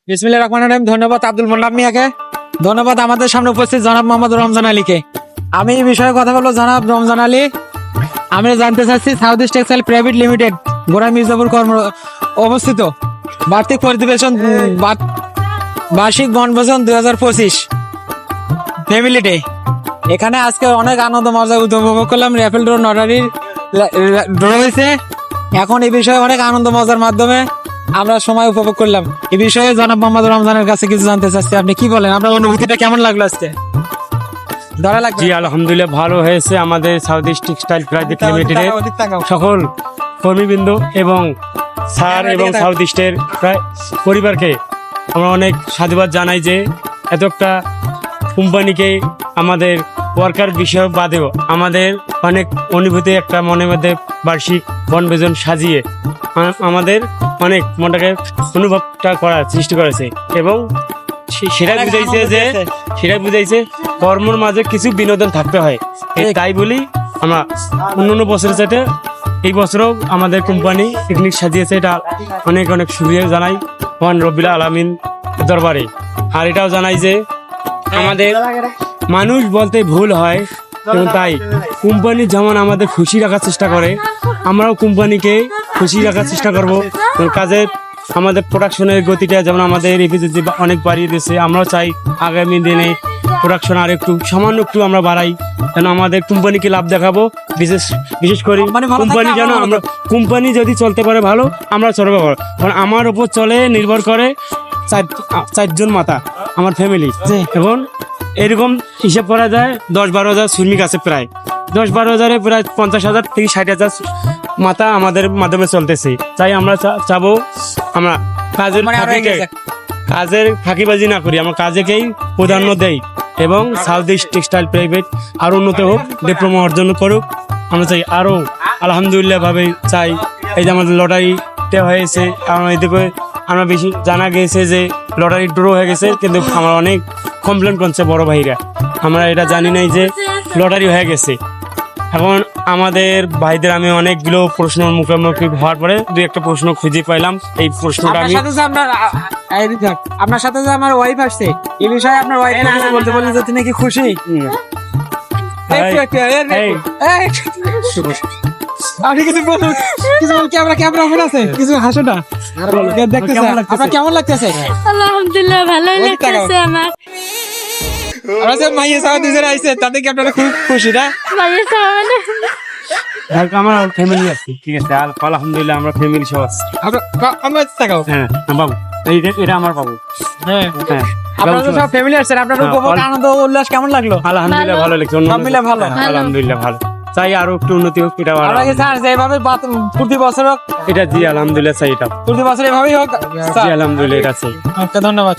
বিসমিল্লাহির রহমানির রহিম। ধন্যবাদ আব্দুল মোল্লাম মিয়াকে, ধন্যবাদ আমাদের সামনে উপস্থিত জনাব মোহাম্মদ রমজান আলীকে। আমি এই বিষয়ে কথা বলবো। জনাব রমজান আলী, আমি জানতে চাচ্ছি south east textile private limited গোড়া মির্জাপুর কর্ম অবস্থিত বার্ষিক পরিবেশন বার্ষিক বনভোজন 2025 ফ্যামিলি ডে। এখানে আজকে অনেক আনন্দ মজা উপভোগ করলাম। র্যাফেল ড্র লটারির ড্র হয়েছে। এখন এই বিষয়ে অনেক আনন্দ মজার মাধ্যমে আমরা সময় উপভোগ করলাম। এই বিষয়ে জনাব মোহাম্মদ রমজানের কাছে কিছু জানতে চাচ্ছি, আপনি কি বলেন? আপনার অনুভূতিটা কেমন লাগলো আজকে? ধরা লাগবে? জি আলহামদুলিল্লাহ ভালো হয়েছে। আমাদের সাউথ ইস্ট টেক্সটাইল প্রাইভেট লিমিটেডের সকল কর্মীবৃন্দ এবং স্যার এবং সাউথ ইস্টের পরিবারকে আমরা অনেক সাধুবাদ জানাই যে এত একটা কোম্পানিকে আমাদের ওয়ার্কার বিষয় বাদেও আমাদের অনেক অনুভূতি একটা মনের মধ্যে বার্ষিক বনভোজন সাজিয়ে আমাদের অনেক মনটাকে অনুভবটা করার সৃষ্টি করেছে এবং সেটাই বুঝাইছে কর্মর মাঝে কিছু বিনোদন থাকতে হয়। তাই বলি আমরা অন্য বছরের সাথে এই বছরও আমাদের কোম্পানি পিকনিক সাজিয়েছে। এটা অনেক অনেক সুবিধা জানাই মহান রব্বিল আলামিন দরবারে। আর এটাও জানাই যে আমাদের মানুষ বলতে ভুল হয়, এবং তাই কোম্পানি যেমন আমাদের খুশি রাখার চেষ্টা করে, আমরাও কোম্পানিকে খুশি রাখার চেষ্টা করবো। কাজের আমাদের প্রোডাকশনের গতিটা যেমন আমাদের এফিসিয়েন্সি অনেক বাড়িয়ে দিয়েছে, আমরাও চাই আগামী দিনে প্রোডাকশন আর একটু সামান্য একটু আমরা বাড়াই, যেন আমাদের কোম্পানিকে লাভ দেখাবো। বিশেষ করে কোম্পানি যেন আমরা কোম্পানি যদি চলতে পারে ভালো, আমরা চলবে ভালো। কারণ আমার উপর চলে নির্ভর করে চারজন মাথা আমার ফ্যামিলি, এবং এরকম হিসাব করা যায় 10-12 হাজার শ্রমিক আছে। প্রায় 10-12 হাজারে প্রায় 50,000 থেকে 60,000 মাথা আমাদের মাধ্যমে চলতেছে। তাই আমরা চাবো আমরা কাজের ফাঁকিবাজি না করি, আমরা কাজেকেই প্রাধান্য দেই এবং সাউথ ইস্ট টেক্সটাইল প্রাইভেট আরো উন্নত হোক, ডিপ্লোমা অর্জন করুক। আমরা চাই আরো আলহামদুলিল্লাহ ভাবে চাই। এই যে আমাদের লটারিটা হয়েছে, আমরা এদিকে আমরা বেশি জানা গেছে যে লটারি ড্র হয়ে গেছে, কিন্তু আমার অনেক কমপ্লেন করছে বড় ভাইরা, আমরা এটা জানি নাই যে লটারি হয়ে গেছে। এখন আমাদের ভাইদের আমি অনেকগুলো প্রশ্ন মুখোমুখি হওয়ার পরে দুই একটা প্রশ্ন খুঁজে পাইলাম। এই প্রশ্নটা আমি আপনার সাথে যে আমার ওয়াইফ আসছে, এই বিষয়ে আপনার ওয়াইফ বলতে বললেন যে তিনি কি খুশি? আপনি কিছু বলুন, কিছু বলুন। ক্যামেরা অন আছে, কিছু হাসো না। আপনার কেমন লাগতেছে? আলহামদুলিল্লাহ ভালোই লাগতেছে আমার। আমরা মাইয়া সাহেব দুজন আইছে, তাতে কি আপনারা খুব খুশি না? মাইয়া সাহেব আমার ফ্যামিলি আছে, ঠিক আছে আলহামদুলিল্লাহ আমরা ফ্যামিলি সহ আছি। আমরা তাকাও। হ্যাঁ বাবু, এটা আমার বাবু। হ্যাঁ হ্যাঁ, আপনারা তো সব ফ্যামিলি আসছেন, আপনাদের উপভোগ আনন্দ উল্লাস কেমন লাগলো? আলহামদুলিল্লাহ ভালো লাগছে, সব মিলে ভালো। আলহামদুলিল্লাহ ভালো। চাই আরো একটু উন্নতি হোক, এটা আমরা কি চাই যে এভাবে প্রতি বছর হোক? এটা জি আলহামদুলিল্লাহ চাই, এটা প্রতি বছর এভাবেই হোক। জি আলহামদুলিল্লাহ এটা চাই। ওকে, ধন্যবাদ।